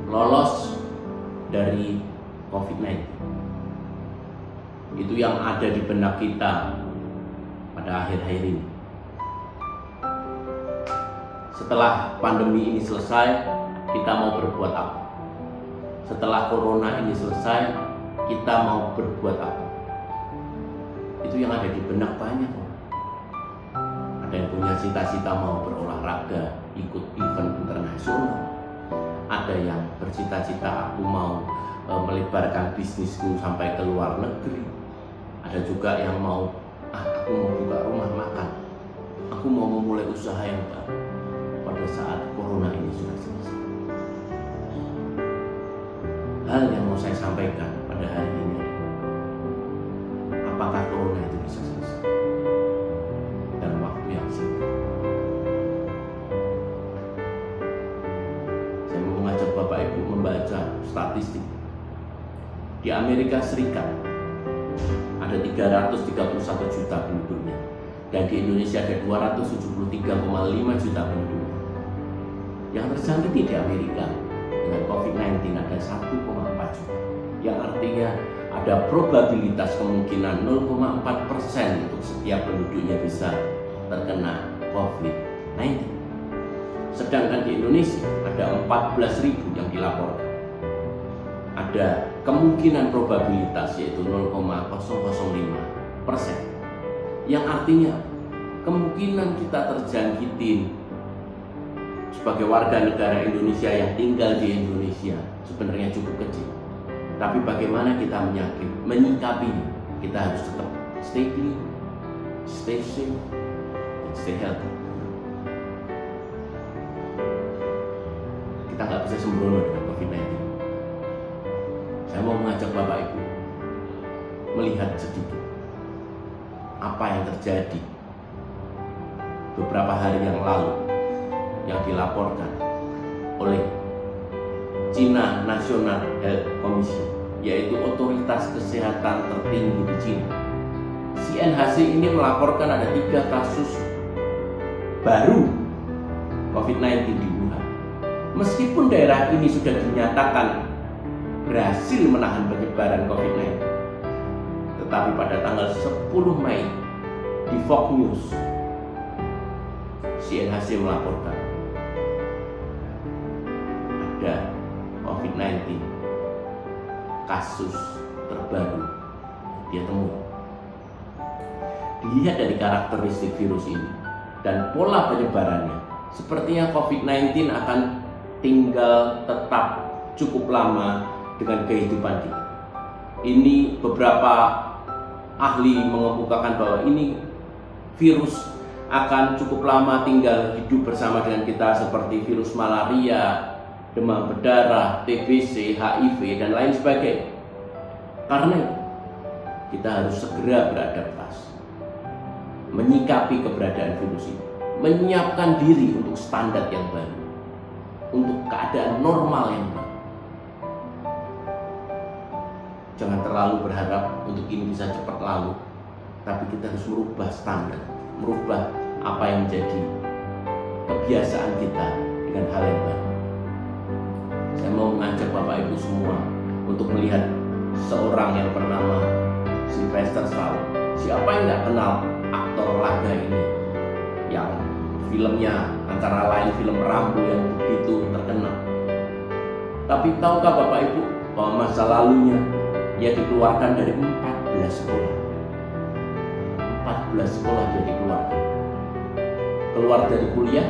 lolos dari COVID-19. Itu yang ada di benak kita pada akhir-akhir ini. Setelah pandemi ini selesai, kita mau berbuat apa? Setelah corona ini selesai, kita mau berbuat apa? Itu yang ada di benak banyak orang. Ada yang punya cita-cita mau berolahraga, ikut event internasional. Ada yang bercita-cita aku mau melebarkan bisnisku sampai ke luar negeri. Ada juga yang mau, aku mau buka rumah makan. Aku mau memulai usaha yang baru pada saat corona ini sudah selesai. Hal yang mau saya sampaikan pada hari ini, apakah corona itu bisa selesai dalam waktu yang singkat? Saya mau mengajak Bapak Ibu membaca statistik. Di Amerika Serikat ada 331 juta penduduknya, dan di Indonesia ada 273,5 juta penduduknya. Yang terjangkit di Amerika dengan COVID-19 ada 1,4 juta, yang artinya ada probabilitas kemungkinan 0,4% untuk setiap penduduknya bisa terkena COVID-19. Sedangkan di Indonesia ada 14.000 yang dilaporkan. Ada kemungkinan probabilitas yaitu 0,005%, yang artinya kemungkinan kita terjangkitin sebagai warga negara Indonesia yang tinggal di Indonesia sebenarnya cukup kecil. Tapi bagaimana kita menyikapinya? Kita harus tetap stay clean, stay safe, dan stay healthy. Kita nggak bisa sembrono dengan COVID-19. Saya mau mengajak Bapak Ibu melihat sedikit apa yang terjadi beberapa hari yang lalu yang dilaporkan oleh China National Health Commission, yaitu otoritas kesehatan tertinggi di China. CNHC ini melaporkan ada 3 kasus baru COVID-19 di Wuhan. Meskipun daerah ini sudah dinyatakan berhasil menahan penyebaran COVID-19, tetapi pada tanggal 10 Mei di Fox News, CNHC melaporkan ada COVID-19 kasus terbaru dia temui. Dilihat dari karakteristik virus ini dan pola penyebarannya, sepertinya COVID-19 akan tinggal tetap cukup lama dengan kehidupan kita. Ini beberapa ahli mengemukakan bahwa ini virus akan cukup lama tinggal hidup bersama dengan kita, seperti virus malaria, demam berdarah, TBC, HIV, dan lain sebagainya. Karena itu, kita harus segera beradaptasi, menyikapi keberadaan virus ini, menyiapkan diri untuk standar yang baru, untuk keadaan normal yang baru. Jangan terlalu berharap untuk ini bisa cepat lalu, tapi kita harus merubah standar, merubah apa yang menjadi kebiasaan kita dengan hal yang baru. Saya mau mengajak Bapak Ibu semua untuk melihat seorang yang bernama Sylvester Stallone. Siapa yang nggak kenal aktor laga ini, yang filmnya antara lain film Rambo yang begitu terkenal. Tapi tahukah Bapak Ibu bahwa masa lalunya dia dikeluarkan dari 14 sekolah. 14 sekolah dia dikeluarkan. Keluar dari kuliah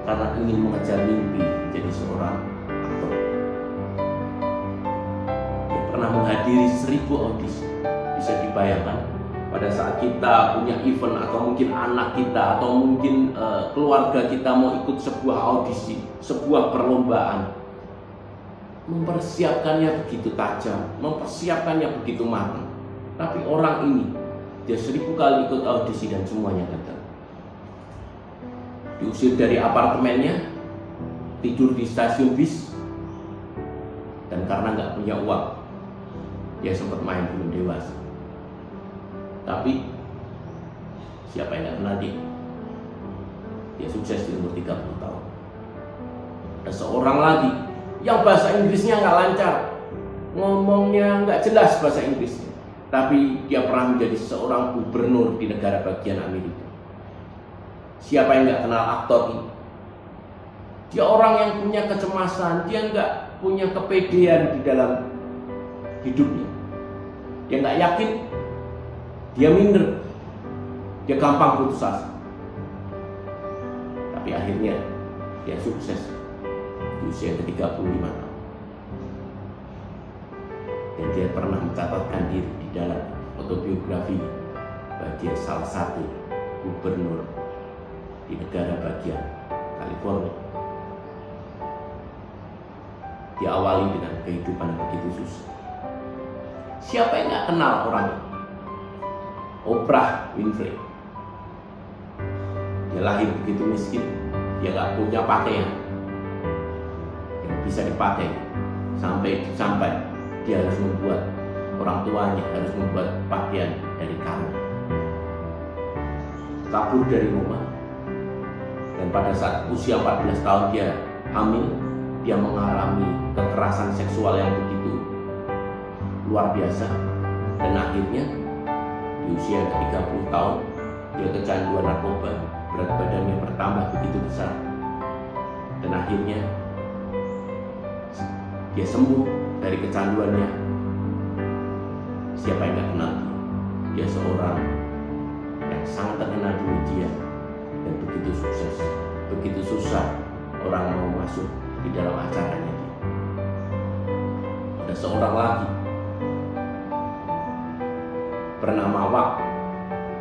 karena ingin mengejar mimpi jadi seorang aktor. Dia pernah menghadiri 1000 audisi. Bisa dibayangkan pada saat kita punya event, atau mungkin anak kita, atau mungkin keluarga kita mau ikut sebuah audisi, sebuah perlombaan, mempersiapkannya begitu tajam, mempersiapkannya begitu matang. Tapi orang ini, dia 1000 kali ikut audisi dan semuanya gagal. Diusir dari apartemennya, tidur di stasiun bis, dan karena nggak punya uang, dia sempat main film dewasa. Tapi siapa yang nggak kenal dia? Dia sukses di umur 30 tahun. Ada seorang lagi yang bahasa Inggrisnya nggak lancar, ngomongnya nggak jelas bahasa Inggrisnya, tapi dia pernah menjadi seorang gubernur di negara bagian Amerika. Siapa yang nggak kenal aktor ini? Dia orang yang punya kecemasan, dia nggak punya kepedean di dalam hidupnya. Dia nggak yakin, dia minder, dia gampang putus asa. Tapi akhirnya dia sukses di usia ke-35 tahun. Dan dia pernah mencatatkan diri di dalam autobiografi bahwa dia salah satu gubernur di negara bagian California. Diawali dengan kehidupan yang begitu susah. Siapa yang nggak kenal orang ini? Oprah Winfrey. Dia lahir begitu miskin, dia nggak punya pakaian yang bisa dipakai, sampai dia harus membuat, orang tuanya harus membuat pakaian dari kain. Kabur dari rumah, dan pada saat usia 14 tahun dia hamil, dia mengalami kekerasan seksual yang begitu luar biasa, dan akhirnya di usia ke-30 tahun dia kecanduan narkoba, berat badannya bertambah begitu besar, dan akhirnya dia sembuh dari kecanduannya. Siapa yang gak kenal dia? Dia seorang yang sangat terkenal di media dan begitu sukses, begitu susah orang mau masuk di dalam acaranya dia. Ada seorang lagi bernama Wak.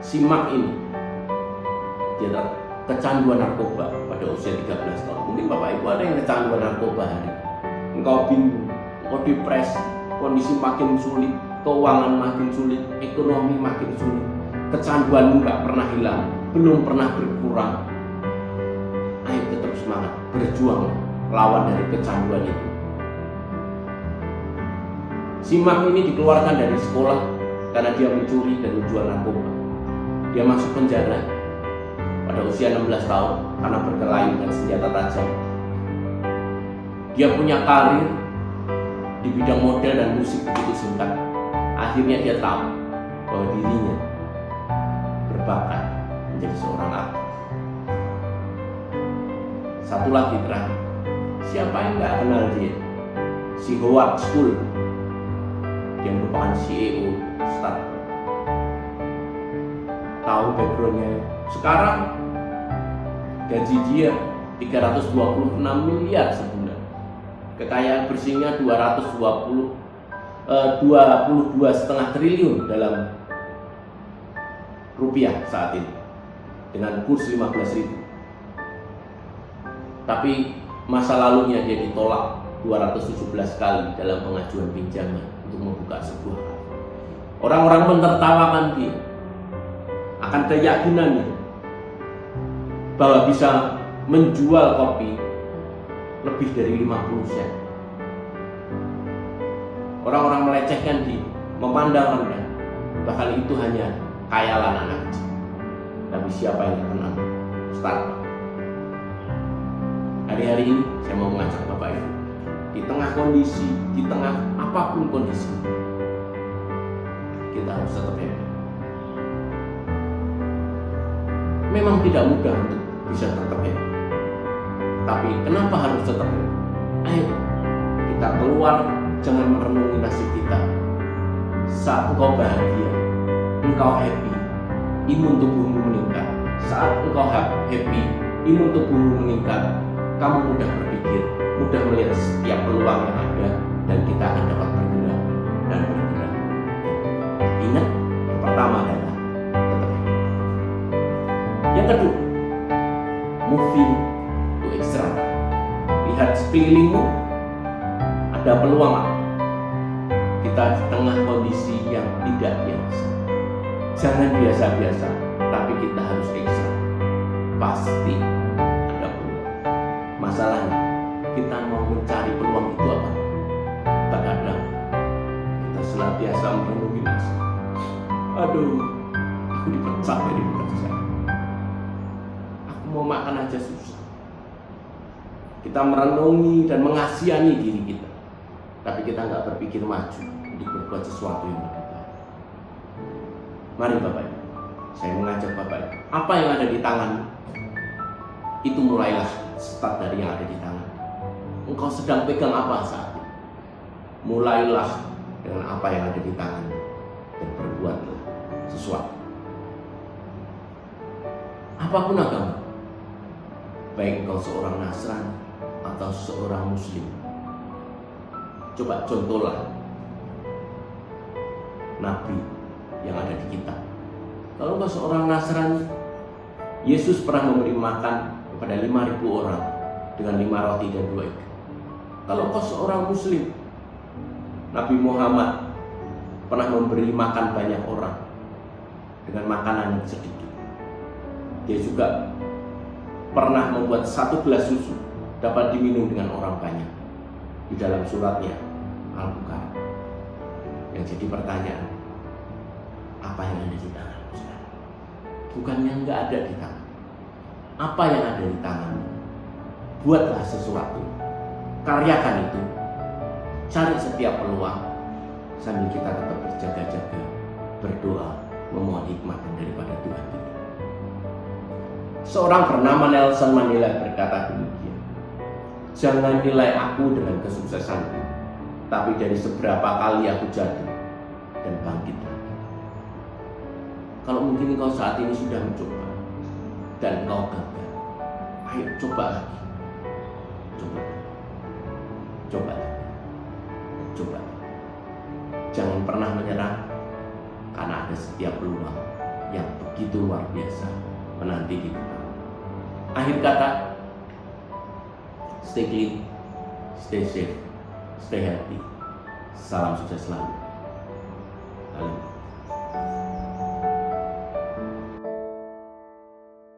Si Mak ini dia kecanduan narkoba pada usia 13 tahun. Mungkin Bapak Ibu ada yang kecanduan narkoba hari ini. Engkau bingung, engkau depresi, kondisi makin sulit, keuangan makin sulit, ekonomi makin sulit, kecanduanmu gak pernah hilang, belum pernah berkurang. Ayo tetap semangat, berjuang lawan dari kecanduan itu. Si Mak ini dikeluarkan dari sekolah karena dia mencuri dan menjual narkoba. Dia masuk penjara pada usia 16 tahun karena berkelahi dengan senjata tajam. Dia punya karir di bidang model dan musik begitu singkat. Akhirnya dia tahu bahwa dirinya berbakat menjadi seorang artis. Satu lagi terakhir, siapa yang nggak kenal dia? Si Howard Schultz, yang merupakan CEO startup. Tahu backgroundnya? Sekarang gaji dia 326 miliar sebulan. Kekayaan bersihnya 22,5 triliun dalam rupiah saat ini dengan kurs 15.000. Tapi masa lalunya dia ditolak 217 kali dalam pengajuan pinjaman untuk membuka sebuah kafe. Orang-orang menertawakan dia akan keyakinannya bahwa bisa menjual kopi lebih dari 50 sen. Orang-orang melecehkan dia, memandang rendah, bahkan itu hanya khayalan anak kecil. Tapi siapa yang kenal startup? Hari-hari ini saya mau mengajak Bapak Ibu, di tengah kondisi, di tengah apapun kondisi, kita harus tetap happy. Memang tidak mudah untuk bisa tetap happy, tapi kenapa harus tetap happy? Ayo kita keluar, jangan merenungi nasib kita. Saat engkau bahagia, engkau happy, imun tubuhmu meningkat. Saat engkau happy, imun tubuhmu meningkat, kamu mudah berpikir, mudah melihat setiap peluang yang ada, dan kita akan dapat bergerak dan bergerak. Ingat, yang pertama adalah tetap happy. Yang kedua, moving to extra. Lihat sekelilingmu, ada peluang apa? Kita di tengah kondisi yang tidak biasa. Jangan biasa-biasa, tapi kita harus ekstra. Pasti ada peluang. Masalahnya, kita mau mencari peluang itu apa? Terkadang kita senantiasa merenungi masa. Aduh, aku dipecat dari pekerjaan. Aku mau makan aja susah. Kita merenungi dan mengasihani diri kita, tapi kita nggak berpikir maju untuk berbuat sesuatu yang lebih baik. Mari Bapak Ibu, saya mengajak Bapak Ibu, apa yang ada di tangan itu mulailah start dari yang ada di tangan. Engkau sedang pegang apa saat ini? Mulailah dengan apa yang ada di tangan dan berbuatlah sesuatu. Apapun agama, baik engkau seorang Nasrani atau seorang Muslim, coba contohlah Nabi yang ada di kitab. Kalau engkau seorang Nasrani, Yesus pernah memberi makan kepada 5.000 orang dengan 5 roti dan 2 ikan. Kalau engkau seorang Muslim, Nabi Muhammad pernah memberi makan banyak orang dengan makanan yang sedikit. Dia juga pernah membuat 1 gelas susu dapat diminum dengan orang banyak di dalam suratnya Al-Bukhari. Yang jadi pertanyaan, apa yang ada di tanganmu sekarang? Bukannya nggak ada di tangan. Apa yang ada di tanganmu? Buatlah sesuatu, karyakan itu, cari setiap peluang sambil kita tetap berjaga-jaga, berdoa, memohon hikmat daripada Tuhan kita. Seorang bernama Nelson Mandela berkata demikian, jangan nilai aku dengan kesuksesanku, tapi dari seberapa kali aku jatuh dan bangkit lagi. Kalau mungkin engkau saat ini sudah mencoba dan engkau gagal, ayo coba lagi, coba lagi, coba lagi, coba lagi. Jangan pernah menyerah, karena ada setiap peluang yang begitu luar biasa menanti di depan. Akhir kata, stay clean, stay safe, stay healthy. Salam sukses selalu.